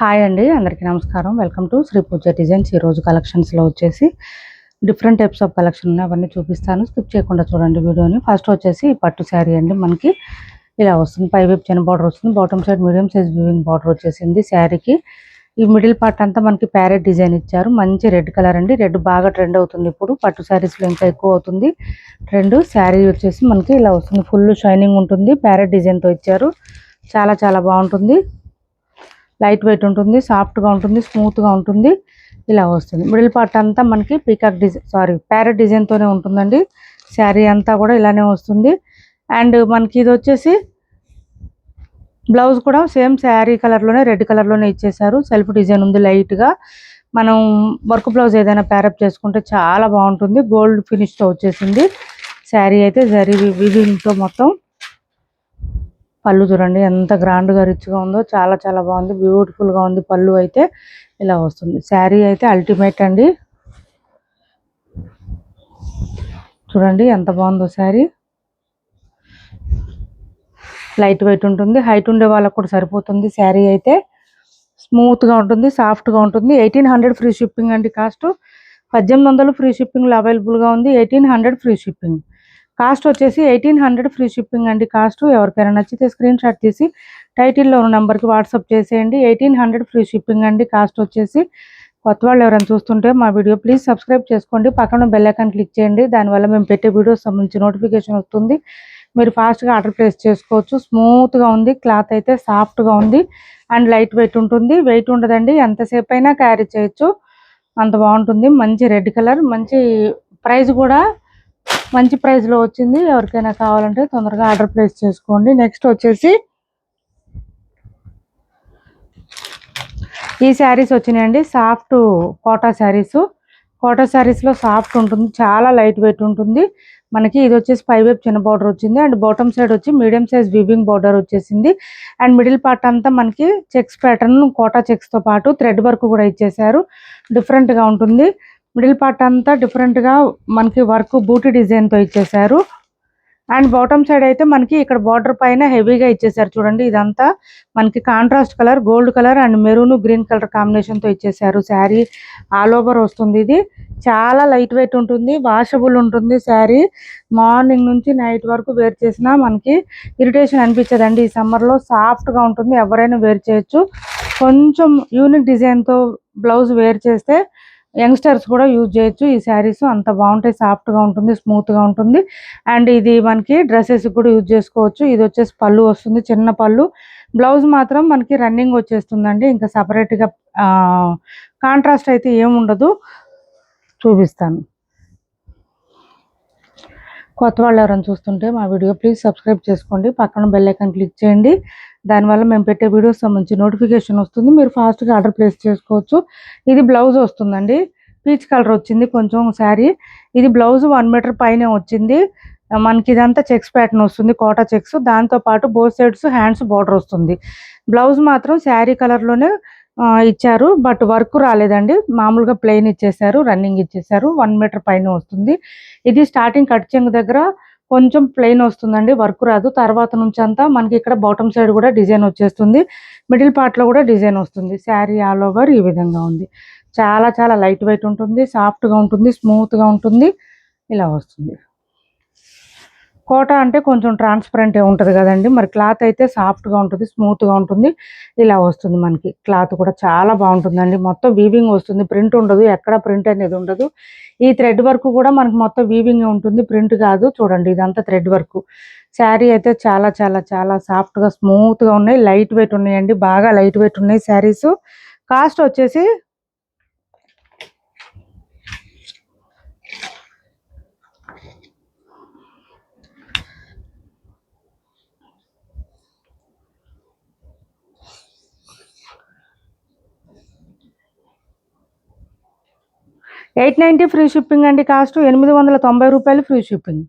Hi అండి, అందరికీ నమస్కారం. Welcome to Shri Pooja designs. ఈరోజు కలెక్షన్స్లో వచ్చేసి డిఫరెంట్ టైప్స్ ఆఫ్ కలెక్షన్ ఉన్నాయి, అవన్నీ చూపిస్తాను. స్కిప్ చేయకుండా చూడండి వీడియోని. ఫస్ట్ వచ్చేసి పట్టు శారీ అండి. మనకి ఇలా వస్తుంది, పైవైపు చిన్న బార్డర్ వస్తుంది, bottom side medium size weaving border వచ్చేసింది శారీకి. ఈ మిడిల్ పార్ట్ అంతా మనకి ప్యారెట్ డిజైన్ ఇచ్చారు. మంచి రెడ్ కలర్ అండి. రెడ్ బాగా ట్రెండ్ అవుతుంది ఇప్పుడు, పట్టు శారీస్లో ఇంకా ఎక్కువ అవుతుంది ట్రెండ్. శారీ వచ్చేసి మనకి ఇలా వస్తుంది, ఫుల్ షైనింగ్ ఉంటుంది, ప్యారెట్ డిజైన్తో ఇచ్చారు. చాలా చాలా బాగుంటుంది, లైట్ వెయిట్ ఉంటుంది, సాఫ్ట్గా ఉంటుంది, స్మూత్గా ఉంటుంది. ఇలా వస్తుంది. మిడిల్ పార్ట్ అంతా మనకి పీకాక్ డిజైన్ ప్యారెట్ డిజైన్తోనే ఉంటుందండి. శారీ అంతా కూడా ఇలానే వస్తుంది. అండ్ మనకి ఇది వచ్చేసి బ్లౌజ్ కూడా సేమ్ శారీ కలర్లోనే రెడ్ కలర్లోనే ఇచ్చేసారు. సెల్ఫ్ డిజైన్ ఉంది లైట్గా. మనం వర్క్ బ్లౌజ్ ఏదైనా ప్యారప్ చేసుకుంటే చాలా బాగుంటుంది. గోల్డ్ ఫినిష్తో వచ్చేసింది శారీ అయితే, జరీ వివింగ్తో మొత్తం. పళ్ళు చూడండి ఎంత గ్రాండ్గా రిచ్గా ఉందో, చాలా చాలా బాగుంది, బ్యూటిఫుల్గా ఉంది. పళ్ళు అయితే ఇలా వస్తుంది. శారీ అయితే అల్టిమేట్ అండి. చూడండి ఎంత బాగుందో శారీ. లైట్ వెయిట్ ఉంటుంది, హైట్ ఉండే వాళ్ళకు కూడా సరిపోతుంది. శారీ అయితే స్మూత్గా ఉంటుంది, సాఫ్ట్గా ఉంటుంది. 1800 ఫ్రీ షిప్పింగ్ అండి. కాస్ట్ 1800 ఫ్రీ షిప్పింగ్లో అవైలబుల్గా ఉంది. 1800 ఫ్రీ షిప్పింగ్. కాస్ట్ వచ్చేసి 1800 ఫ్రీ షిప్పింగ్ అండి. కాస్ట్ ఎవరికైనా నచ్చితే స్క్రీన్ షాట్ తీసి టైటిల్లో ఉన్న నెంబర్కి వాట్సాప్ చేసేయండి. 1800 ఫ్రీ షిప్పింగ్ అండి. కాస్ట్ వచ్చేసి. కొత్త వాళ్ళు ఎవరైనా చూస్తుంటే మా వీడియో ప్లీజ్ సబ్స్క్రైబ్ చేసుకోండి, పక్కన బెల్ ఐకాన్ క్లిక్ చేయండి. దానివల్ల మేము పెట్టే వీడియోస్ సంబంధించి నోటిఫికేషన్ వస్తుంది. మీరు ఫాస్ట్గా ఆర్డర్ ప్లేస్ చేసుకోవచ్చు. స్మూత్గా ఉంది, క్లాత్ అయితే సాఫ్ట్గా ఉంది అండ్ లైట్ వెయిట్ ఉంటుంది. వెయిట్ ఉండదండి, ఎంతసేపు అయినా క్యారీ చేయొచ్చు, అంత బాగుంటుంది. మంచి రెడ్ కలర్, మంచి ప్రైస్ కూడా మంచి ప్రైస్లో వచ్చింది. ఎవరికైనా కావాలంటే తొందరగా ఆర్డర్ ప్లేస్ చేసుకోండి. నెక్స్ట్ వచ్చేసి ఈ శారీస్ వచ్చినాయండి, సాఫ్ట్ కోటా శారీస్. కోటా శారీస్లో సాఫ్ట్ ఉంటుంది, చాలా లైట్ వెయిట్ ఉంటుంది. మనకి ఇది వచ్చేసి పైవైపు చిన్న బార్డర్ వచ్చింది అండ్ బాటమ్ సైడ్ వచ్చి మీడియం సైజ్ వీవింగ్ బార్డర్ వచ్చేసింది. అండ్ మిడిల్ పార్ట్ అంతా మనకి చెక్స్ ప్యాటర్న్, కోటా చెక్స్తో పాటు థ్రెడ్ వర్క్ కూడా ఇచ్చేసారు. డిఫరెంట్గా ఉంటుంది. మిడిల్ పార్ట్ అంతా డిఫరెంట్గా మనకి వర్క్ బూటీ డిజైన్తో ఇచ్చేసారు. అండ్ బాటమ్ సైడ్ అయితే మనకి ఇక్కడ బార్డర్ పైన హెవీగా ఇచ్చేసారు. చూడండి ఇదంతా మనకి contrast colour, gold colour and maroon green colour కాంబినేషన్తో ఇచ్చేసారు. శారీ ఆల్ ఓవర్ వస్తుంది. ఇది చాలా లైట్ వెయిట్ ఉంటుంది, వాషబుల్ ఉంటుంది. శారీ మార్నింగ్ నుంచి నైట్ వరకు వేర్ చేసినా మనకి ఇరిటేషన్ అనిపించదండి. ఈ సమ్మర్లో సాఫ్ట్గా ఉంటుంది, ఎవరైనా వేర్ చేయొచ్చు. కొంచెం యూనిక్ డిజైన్తో బ్లౌజ్ వేర్ చేస్తే యంగ్స్టర్స్ కూడా యూజ్ చేయొచ్చు. ఈ శారీస్ అంత బాగుంటాయి, సాఫ్ట్గా ఉంటుంది, స్మూత్గా ఉంటుంది. అండ్ ఇది మనకి డ్రెస్సెస్ కూడా యూజ్ చేసుకోవచ్చు. ఇది వచ్చేసి పళ్ళు వస్తుంది, చిన్న పళ్ళు. బ్లౌజ్ మాత్రం మనకి రన్నింగ్ వచ్చేస్తుందండి. ఇంకా సపరేట్గా కాంట్రాస్ట్ అయితే ఏముండదు, చూపిస్తాను. కొత్త వాళ్ళు ఎవరైనా చూస్తుంటే మా వీడియో ప్లీజ్ సబ్స్క్రైబ్ చేసుకోండి, పక్కన బెల్ ఐకాన్ క్లిక్ చేయండి. దానివల్ల మేము పెట్టే వీడియోస్ సంబంధించి నోటిఫికేషన్ వస్తుంది, మీరు ఫాస్ట్గా ఆర్డర్ ప్లేస్ చేసుకోవచ్చు. ఇది బ్లౌజ్ వస్తుందండి, పీచ్ కలర్ వచ్చింది కొంచెం శారీ. ఇది బ్లౌజ్ 1 మీటర్ పైనే వచ్చింది. మనకి ఇదంతా చెక్స్ ప్యాటర్న్ వస్తుంది, కోటా చెక్స్. దాంతోపాటు బోత్ సైడ్స్ హ్యాండ్స్ బార్డర్ వస్తుంది. బ్లౌజ్ మాత్రం శారీ కలర్లోనే ఇచ్చారు, బట్ వర్క్ రాలేదండి, మామూలుగా ప్లెయిన్ ఇచ్చేసారు, రన్నింగ్ ఇచ్చేసారు. 1 మీటర్ పైన వస్తుంది. ఇది స్టార్టింగ్ కట్ చెంగు దగ్గర కొంచెం ప్లెయిన్ వస్తుందండి, వర్క్ రాదు. తర్వాత నుంచి అంతా మనకి ఇక్కడ బాటమ్ సైడ్ కూడా డిజైన్ వచ్చేస్తుంది, మిడిల్ పార్ట్లో కూడా డిజైన్ వస్తుంది. శారీ ఆల్ ఓవర్ ఈ విధంగా ఉంది. చాలా చాలా లైట్ వెయిట్ ఉంటుంది, సాఫ్ట్గా ఉంటుంది, స్మూత్గా ఉంటుంది. ఇలా వస్తుంది. కోటా అంటే కొంచెం ట్రాన్స్పరెంట్ ఉంటుంది కదండి, మరి క్లాత్ అయితే సాఫ్ట్గా ఉంటుంది, స్మూత్గా ఉంటుంది. ఇలా వస్తుంది మనకి. క్లాత్ కూడా చాలా బాగుంటుందండి, మొత్తం వీవింగ్ వస్తుంది, ప్రింట్ ఉండదు, ఎక్కడ ప్రింట్ అనేది ఉండదు. ఈ థ్రెడ్ వర్క్ కూడా మనకి మొత్తం వీవింగ్ ఉంటుంది, ప్రింట్ కాదు. చూడండి ఇదంతా థ్రెడ్ వర్క్. శారీ అయితే చాలా చాలా చాలా సాఫ్ట్గా స్మూత్గా ఉన్నాయి, లైట్ వెయిట్ ఉన్నాయండి, బాగా లైట్ వెయిట్ ఉన్నాయి శారీస్. కాస్ట్ వచ్చేసి 890 ఫ్రీ షిప్పింగ్ అండి. కాస్ట్ 890 రూపాయలు ఫ్రీ షిప్పింగ్.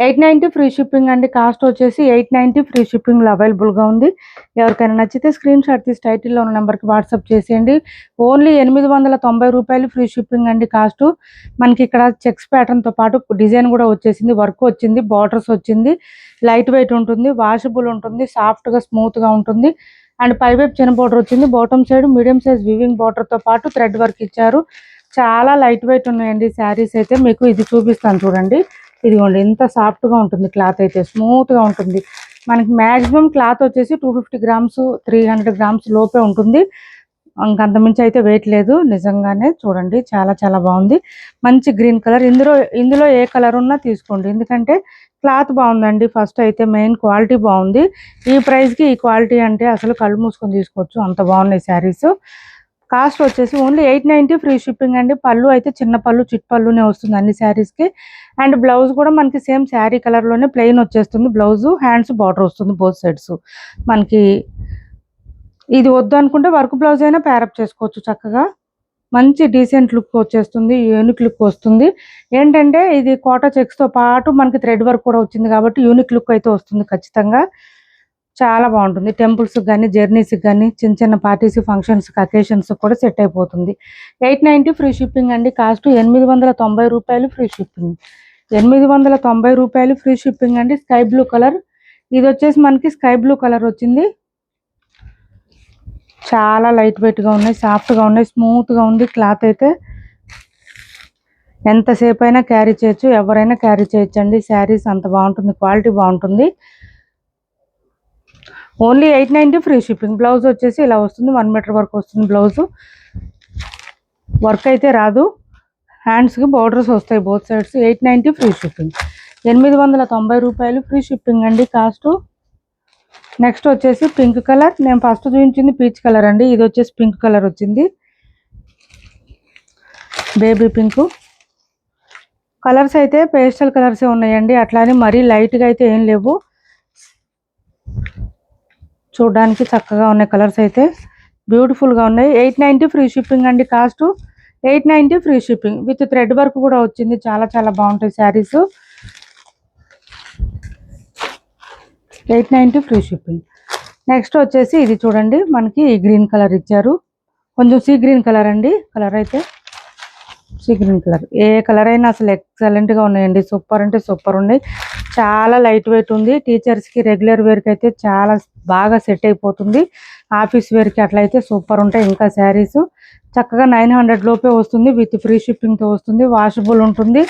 890 ఫ్రీ షిప్పింగ్ అండి. కాస్ట్ వచ్చేసి 890 ఫ్రీ షిప్పింగ్లో అవైలబుల్గా ఉంది. ఎవరికైనా నచ్చితే స్క్రీన్ షాట్ తీసి టైటిల్లో ఉన్న నెంబర్కి వాట్సాప్ చేసేయండి. ఓన్లీ 890 రూపాయలు ఫ్రీ షిప్పింగ్ అండి. కాస్ట్ మనకి ఇక్కడ చెక్స్ ప్యాటర్న్తో పాటు డిజైన్ కూడా వచ్చేసింది, వర్క్ వచ్చింది, బార్డర్స్ వచ్చింది. లైట్ వెయిట్ ఉంటుంది, వాషబుల్ ఉంటుంది, సాఫ్ట్గా స్మూత్గా ఉంటుంది. అండ్ పైవైపు చిన్న బార్డర్ వచ్చింది. Bottom side medium size weaving బార్డర్తో పాటు థ్రెడ్ వర్క్ ఇచ్చారు. చాలా లైట్ వెయిట్ ఉన్నాయండి శారీస్ అయితే. మీకు ఇది చూపిస్తాను చూడండి. ఇదిగోండి ఎంత సాఫ్ట్గా ఉంటుంది క్లాత్ అయితే, స్మూత్గా ఉంటుంది. మనకి మ్యాక్సిమం క్లాత్ వచ్చేసి 250 గ్రామ్స్ 300 గ్రామ్స్ లోపే ఉంటుంది. ఇంకంతమించి అయితే వెయిట్ లేదు. నిజంగానే చూడండి చాలా చాలా బాగుంది. మంచి గ్రీన్ కలర్. ఇందులో ఏ కలర్ ఉన్నా తీసుకోండి, ఎందుకంటే క్లాత్ బాగుందండి. ఫస్ట్ అయితే మెయిన్ క్వాలిటీ బాగుంది. ఈ ప్రైస్కి ఈ క్వాలిటీ అంటే అసలు కళ్ళు మూసుకొని తీసుకోవచ్చు, అంత బాగున్నాయి శారీస్. కాస్ట్ వచ్చేసి ఓన్లీ 890 ఫ్రీ షిప్పింగ్ అండి. పళ్ళు అయితే చిన్న పళ్ళు చిట్ పళ్ళునే వస్తుంది అన్ని శారీస్కి. అండ్ బ్లౌజ్ కూడా మనకి సేమ్ శారీ కలర్లోనే ప్లెయిన్ వచ్చేస్తుంది బ్లౌజ్. హ్యాండ్స్ బార్డర్ వస్తుంది బోత్ సైడ్స్. మనకి ఇది వద్దు అనుకుంటే వర్క్ బ్లౌజ్ అయినా ప్యారప్ చేసుకోవచ్చు చక్కగా. మంచి డీసెంట్ లుక్ వచ్చేస్తుంది, యూనిక్ లుక్ వస్తుంది. ఏంటంటే ఇది కోటా చెక్స్తో పాటు మనకి థ్రెడ్ వర్క్ కూడా వచ్చింది కాబట్టి యూనిక్ లుక్ అయితే వస్తుంది ఖచ్చితంగా. చాలా బాగుంటుంది. టెంపుల్స్కి కానీ జర్నీస్కి కానీ చిన్న చిన్న పార్టీస్ ఫంక్షన్స్కి అకేషన్స్ కూడా సెట్ అయిపోతుంది. 890 ఫ్రీ షిప్పింగ్ అండి. కాస్ట్ 890 రూపాయలు ఫ్రీ షిప్పింగ్. 890 రూపాయలు ఫ్రీ షిప్పింగ్ అండి. Sky blue colour. ఇది వచ్చేసి మనకి స్కై బ్లూ కలర్ వచ్చింది. చాలా లైట్ వెయిట్గా ఉన్నాయి, సాఫ్ట్గా ఉన్నాయి, స్మూత్గా ఉంది క్లాత్ అయితే. ఎంతసేపు అయినా క్యారీ చేయొచ్చు, ఎవరైనా క్యారీ చేయొచ్చండి. శారీస్ అంత బాగుంటుంది, క్వాలిటీ బాగుంటుంది. Only 890 free shipping. బ్లౌజ్ వచ్చేసి ఇలా వస్తుంది, 1 మీటర్ వరకు వస్తుంది బ్లౌజు. వర్క్ అయితే రాదు. హ్యాండ్స్కి బార్డర్స్ వస్తాయి బోత్ సైడ్స్. 890 free shipping. 890 రూపాయలు ఫ్రీ షిప్పింగ్ అండి కాస్ట్. నెక్స్ట్ వచ్చేసి పింక్ కలర్. నేను ఫస్ట్ చూపించింది పీచ్ కలర్ అండి. ఇది వచ్చేసి పింక్ కలర్ వచ్చింది, బేబీ పింక్. కలర్స్ అయితే పేస్టల్ కలర్సే ఉన్నాయండి, అట్లానే మరీ లైట్గా అయితే ఏం లేవు. చూడడానికి చక్కగా ఉన్నాయి కలర్స్ అయితే, బ్యూటిఫుల్గా ఉన్నాయి. 890 ఫ్రీ షిప్పింగ్ అండి cost. 890 free shipping with thread work కూడా వచ్చింది. చాలా చాలా బాగుంటాయి శారీస్. 890 free shipping. నెక్స్ట్ వచ్చేసి ఇది చూడండి, మనకి గ్రీన్ కలర్ ఇచ్చారు. కొంచెం సీ గ్రీన్ కలర్ అండి. కలర్ అయితే సీ గ్రీన్ కలర్. ఏ కలర్ అయినా అసలు ఎక్సలెంట్గా ఉన్నాయండి. సూపర్ అంటే సూపర్ ఉన్నాయి. చాలా లైట్ వెయిట్ ఉంది. టీచర్స్కి రెగ్యులర్ వేర్కి అయితే చాలా బాగా సెట్ అయిపోతుంది. ఆఫీస్ వేర్కి అట్లయితే సూపర్ ఉంటాయి. ఇంకా శారీస్ చక్కగా 900 లోపే వస్తుంది. విత్ ఫ్రీ షిప్పింగ్తో వస్తుంది. వాషబుల్ ఉంటుంది,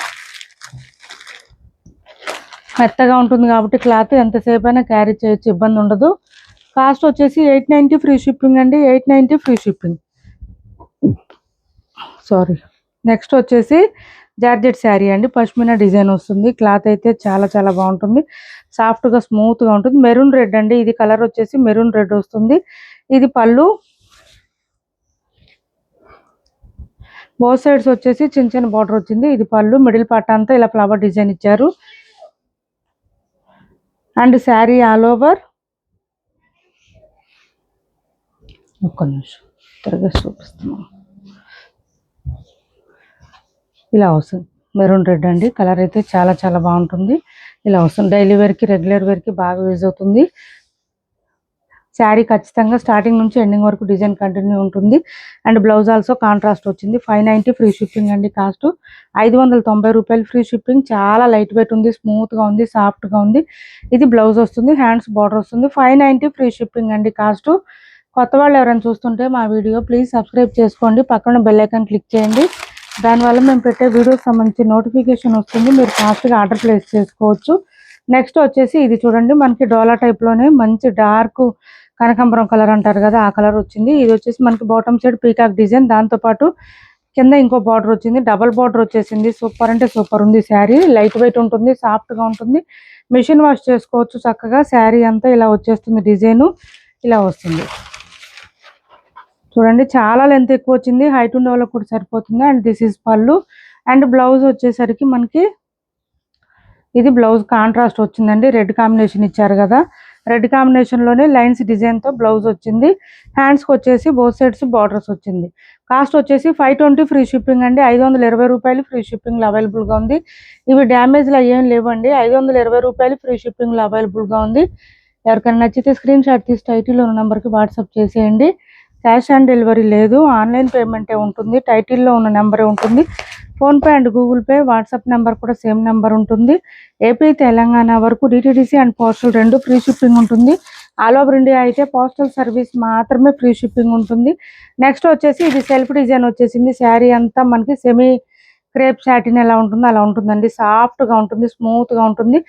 మెత్తగా ఉంటుంది కాబట్టి క్లాత్ ఎంతసేపు అయినా క్యారీ చేయొచ్చు, ఇబ్బంది ఉండదు. కాస్ట్ వచ్చేసి 890 ఫ్రీ షిప్పింగ్ అండి. 890 ఫ్రీ షిప్పింగ్. సారీ. నెక్స్ట్ వచ్చేసి జార్జెట్ శారీ అండి. పష్మినా డిజైన్ వస్తుంది. క్లాత్ అయితే చాలా చాలా బాగుంటుంది, సాఫ్ట్గా స్మూత్గా ఉంటుంది. మెరూన్ రెడ్ అండి. ఇది కలర్ వచ్చేసి మెరూన్ రెడ్ వస్తుంది. ఇది పళ్ళు. బోత్ సైడ్స్ వచ్చేసి చిన్న చిన్న బార్డర్ వచ్చింది. ఇది పళ్ళు. మిడిల్ పార్ట్ అంతా ఇలా ఫ్లవర్ డిజైన్ ఇచ్చారు. And sari all over. ఒక్క నిమిషం త్వరగా చూపిస్తున్నాను. ఇలా వస్తుంది. మెరూన్ రెడ్ అండి. కలర్ అయితే చాలా చాలా బాగుంటుంది. ఇలా వస్తుంది. డైలీ వేర్కి రెగ్యులర్ వేర్కి బాగా యూజ్ అవుతుంది. శారీ ఖచ్చితంగా స్టార్టింగ్ నుంచి ఎండింగ్ వరకు డిజైన్ కంటిన్యూ ఉంటుంది. అండ్ బ్లౌజ్ ఆల్సో కాంట్రాస్ట్ వచ్చింది. 590 ఫ్రీ షిప్పింగ్ అండి కాస్ట్. 590 రూపాయలు ఫ్రీ షిప్పింగ్. చాలా లైట్ వెయిట్ ఉంది, స్మూత్గా ఉంది, సాఫ్ట్గా ఉంది. ఇది బ్లౌజ్ వస్తుంది, హ్యాండ్స్ బార్డర్ వస్తుంది. 590 ఫ్రీ షిప్పింగ్ అండి కాస్ట్. కొత్త వాళ్ళు ఎవరైనా చూస్తుంటే మా వీడియో ప్లీజ్ సబ్స్క్రైబ్ చేసుకోండి, పక్కన బెల్ ఐకాన్ క్లిక్ చేయండి. దానివల్ల మేము పెట్టే వీడియోకి సంబంధించి నోటిఫికేషన్ వస్తుంది. మీరు ఫాస్ట్గా ఆర్డర్ ప్లేస్ చేసుకోవచ్చు. నెక్స్ట్ వచ్చేసి ఇది చూడండి, మనకి డోలా టైప్లోనే మంచి డార్క్ కనకాంబరం కలర్ అంటారు కదా, ఆ కలర్ వచ్చింది. ఇది వచ్చేసి మనకి బాటమ్ సైడ్ పీకాక్ డిజైన్, దాంతోపాటు కింద ఇంకో బార్డర్ వచ్చింది, డబల్ బార్డర్ వచ్చేసింది. సూపర్ అంటే సూపర్ ఉంది శారీ. లైట్ వెయిట్ ఉంటుంది, సాఫ్ట్గా ఉంటుంది. మిషన్ వాష్ చేసుకోవచ్చు చక్కగా. శారీ అంతా ఇలా వచ్చేస్తుంది, డిజైను ఇలా వస్తుంది. చూడండి చాలా లెంత్ ఎక్కువ వచ్చింది, హైట్ ఉండే వాళ్ళకి కూడా సరిపోతుంది. అండ్ దిస్ ఈజ్ పళ్ళు. అండ్ బ్లౌజ్ వచ్చేసరికి మనకి ఇది బ్లౌజ్ కాంట్రాస్ట్ వచ్చిందండి. రెడ్ కాంబినేషన్ ఇచ్చారు కదా, రెడ్ కాంబినేషన్లోనే లైన్స్ డిజైన్తో బ్లౌజ్ వచ్చింది. హ్యాండ్స్కి వచ్చేసి బోత్ సైడ్స్ బార్డర్స్ వచ్చింది. కాస్ట్ వచ్చేసి 520 ఫ్రీ షిప్పింగ్ అండి. 520 రూపాయలు ఫ్రీ షిప్పింగ్లో అవైలబుల్గా ఉంది. ఇవి డ్యామేజ్లో ఏం లేవండి. 520 రూపాయలు ఫ్రీ షిప్పింగ్లో అవైలబుల్గా ఉంది. ఎవరికైనా నచ్చితే స్క్రీన్ షాట్ తీసి టైటిల్లో ఉన్న నెంబర్కి వాట్సాప్ చేసేయండి. క్యాష్ ఆన్ డెలివరీ లేదు, ఆన్లైన్ పేమెంటే ఉంటుంది. టైటిల్లో ఉన్న నెంబరే ఉంటుంది. PhonePe and Google pay, WhatsApp number కూడా సేమ్ నెంబర్ ఉంటుంది. ఏపీ తెలంగాణ వరకు DTDC and postal 2 free shipping ఉంటుంది. ఆల్ ఓవర్ ఇండియా అయితే పోస్టల్ సర్వీస్ మాత్రమే ఫ్రీ షిప్పింగ్ ఉంటుంది. నెక్స్ట్ వచ్చేసి ఇది సెల్ఫ్ డిజైన్ వచ్చేసింది. శారీ అంతా మనకి సెమీ క్రేప్ సాటిన్ ఎలా ఉంటుందో అలా ఉంటుందండి. సాఫ్ట్గా ఉంటుంది, స్మూత్గా ఉంటుంది.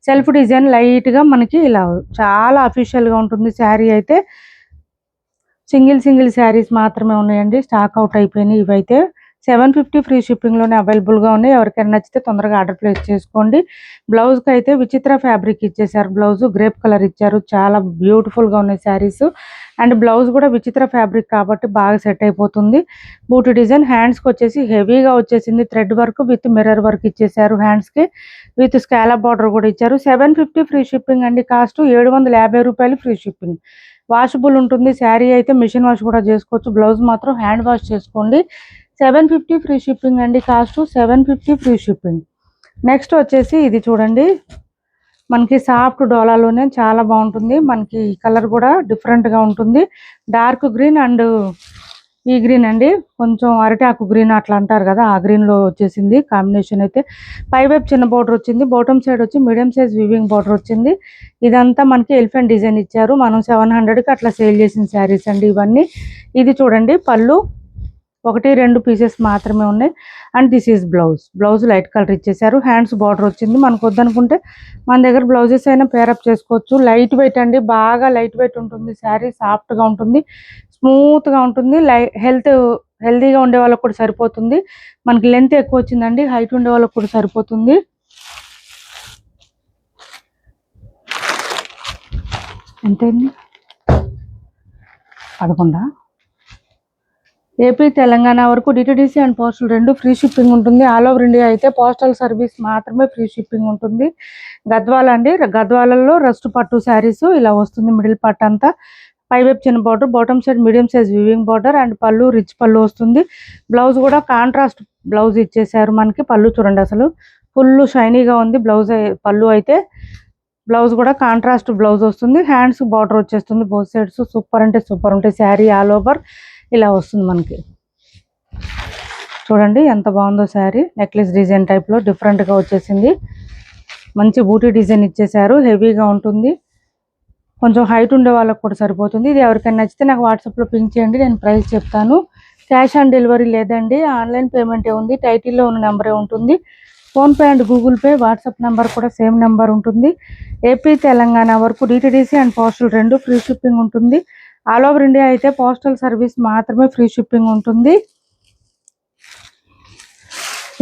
సెల్ఫ్ డిజైన్ లైట్గా మనకి ఇలా చాలా అఫీషియల్గా ఉంటుంది. శారీ అయితే సింగిల్ శారీస్ మాత్రమే ఉన్నాయండి. స్టాక్ అవుట్ అయిపోయినాయి. ఇవైతే 750 ఫ్రీ షిప్పింగ్లోనే అవైలబుల్గా ఉన్నాయి. ఎవరికైనా నచ్చితే తొందరగా ఆర్డర్ ప్లేస్ చేసుకోండి. బ్లౌజ్కి అయితే విచిత్ర ఫ్యాబ్రిక్ ఇచ్చేసారు. బ్లౌజ్ గ్రేప్ కలర్ ఇచ్చారు. చాలా బ్యూటిఫుల్గా ఉన్నాయి శారీస్. అండ్ బ్లౌజ్ కూడా విచిత్ర ఫ్యాబ్రిక్ కాబట్టి బాగా సెట్ అయిపోతుంది. బూటీ డిజైన్ హ్యాండ్స్కి వచ్చేసి హెవీగా వచ్చేసింది. Thread work with mirror work ఇచ్చేసారు. హ్యాండ్స్కి విత్ స్కాలప్ బార్డర్ కూడా ఇచ్చారు. 750 ఫ్రీ షిప్పింగ్ అండి. కాస్ట్ 750 రూపాయలు ఫ్రీ షిప్పింగ్. వాషబుల్ ఉంటుంది. శారీ అయితే మిషన్ వాష్ కూడా చేసుకోవచ్చు. బ్లౌజ్ మాత్రం హ్యాండ్ వాష్ చేసుకోండి. 750 ఫ్రీ షిప్పింగ్ అండి. Cost 750 free shipping. నెక్స్ట్ వచ్చేసి ఇది చూడండి, మనకి సాఫ్ట్ డోలాలోనే చాలా బాగుంటుంది. మనకి కలర్ కూడా డిఫరెంట్గా ఉంటుంది. డార్క్ గ్రీన్ అండ్ ఈ గ్రీన్ అండి, కొంచెం అరటాకు గ్రీన్ అట్లా అంటారు కదా, ఆ గ్రీన్లో వచ్చేసింది కాంబినేషన్. అయితే పై వైపు చిన్న బార్డర్ వచ్చింది, బాటమ్ సైడ్ వచ్చి మీడియం సైజ్ వివింగ్ బార్డర్ వచ్చింది. ఇదంతా మనకి ఎలిఫెంట్ డిజైన్ ఇచ్చారు. మనం 700కి అట్లా సేల్ చేసిన శారీస్ అండి ఇవన్నీ. ఇది చూడండి పళ్ళు 1-2 పీసెస్ మాత్రమే ఉన్నాయి. And this is blouse light colour ఇచ్చేసారు. హ్యాండ్స్ బార్డర్ వచ్చింది. మనకు వద్దనుకుంటే మన దగ్గర బ్లౌజెస్ అయినా పేరప్ చేసుకోవచ్చు. లైట్ వెయిట్ అండి, బాగా లైట్ వెయిట్ ఉంటుంది. శారీ సాఫ్ట్గా ఉంటుంది, స్మూత్గా ఉంటుంది. హెల్తీగా ఉండే వాళ్ళకి కూడా సరిపోతుంది. మనకి లెంత్ ఎక్కువ వచ్చిందండి, హైట్ ఉండే వాళ్ళకి కూడా సరిపోతుంది. ఎంతైంది? 11. ఏపీ తెలంగాణ వరకు DTDC and postal 2 free shipping ఉంటుంది. ఆల్ ఓవర్ ఇండియా అయితే పోస్టల్ సర్వీస్ మాత్రమే ఫ్రీ షిప్పింగ్ ఉంటుంది. గద్వాల అండి, గద్వాలలో రస్ట్ పట్టు శారీస్ ఇలా వస్తుంది. మిడిల్ పట్టు అంతా పైవైపు చిన్న border, bottom side medium size weaving border and పళ్ళు రిచ్ పళ్ళు వస్తుంది. బ్లౌజ్ కూడా కాంట్రాస్ట్ బ్లౌజ్ ఇచ్చేసారు మనకి. పళ్ళు చూడండి అసలు ఫుల్ షైనీగా ఉంది. పళ్ళు అయితే బ్లౌజ్ కూడా కాంట్రాస్ట్ బ్లౌజ్ వస్తుంది. హ్యాండ్స్ బార్డర్ వచ్చేస్తుంది బోత్ సైడ్స్. సూపర్ అంటే సూపర్ ఉంటాయి. శారీ ఆల్ ఓవర్ ఇలా వస్తుంది మనకి. చూడండి ఎంత బాగుందో శారీ. నెక్లెస్ డిజైన్ టైప్లో డిఫరెంట్గా వచ్చేసింది. మంచి బూటీ డిజైన్ ఇచ్చేసారు. హెవీగా ఉంటుంది. కొంచెం హైట్ ఉండే వాళ్ళకి కూడా సరిపోతుంది. ఇది ఎవరికైనా నచ్చితే నాకు వాట్సాప్లో పింక్ చేయండి, నేను ప్రైస్ చెప్తాను. క్యాష్ ఆన్ డెలివరీ లేదండి, ఆన్లైన్ పేమెంటే ఉంది. టైటిల్లో ఉన్న నెంబరే ఉంటుంది. PhonePe and Google pay, WhatsApp number కూడా సేమ్ నెంబర్ ఉంటుంది. ఏపీ తెలంగాణ వరకు DTDC and postal 2 free shipping ఉంటుంది. ఆల్ ఓవర్ ఇండియా అయితే పోస్టల్ సర్వీస్ మాత్రమే ఫ్రీ షిప్పింగ్ ఉంటుంది.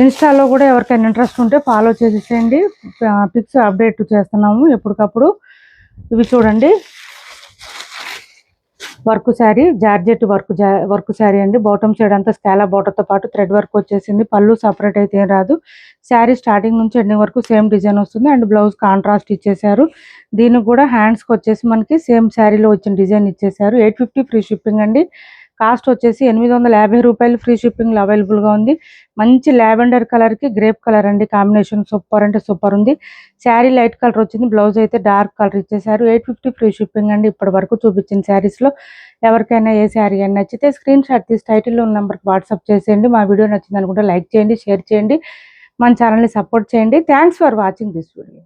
ఇన్స్టాలో కూడా ఎవరికైనా ఇంట్రెస్ట్ ఉంటే ఫాలో చేసేసేయండి. పిక్స్ అప్డేట్ చేస్తున్నాము ఎప్పటికప్పుడు. ఇవి చూడండి work sari, georgette work sari అండి. బాటమ్ సైడ్ అంతా స్కాలా బార్డర్తో పాటు థ్రెడ్ వర్క్ వచ్చేసింది. పళ్ళు సపరేట్ అయితే ఏం రాదు. శారీ స్టార్టింగ్ నుంచి ఎండింగ్ వరకు సేమ్ డిజైన్ వస్తుంది. అండ్ బ్లౌజ్ కాంట్రాస్ట్ ఇచ్చేసారు. దీనికి కూడా హ్యాండ్స్కి వచ్చేసి మనకి సేమ్ శారీలో వచ్చిన డిజైన్ ఇచ్చేసారు. 850 ఫ్రీ షిప్పింగ్ అండి. కాస్ట్ వచ్చేసి 850 రూపాయలు ఫ్రీ షిప్పింగ్లో అవైలబుల్గా ఉంది. మంచి లావెండర్ కలర్కి గ్రేప్ కలర్ అండి, కాంబినేషన్ సూపర్ అంటే సూపర్ ఉంది. శారీ లైట్ కలర్ వచ్చింది, బ్లౌజ్ అయితే డార్క్ కలర్ ఇచ్చేసారు. 850 ఫ్రీ షిప్పింగ్ అండి. ఇప్పటి వరకు చూపించిన శారీస్లో ఎవరికైనా ఏ శారీ అని నచ్చితే స్క్రీన్ షాట్ తీసి టైటిల్లో ఉన్న నెంబర్కి వాట్సాప్ చేసేయండి. మా వీడియో నచ్చింది అనుకుంటే లైక్ చేయండి, షేర్ చేయండి, మన ఛానల్ని సపోర్ట్ చేయండి. Thanks for watching this video.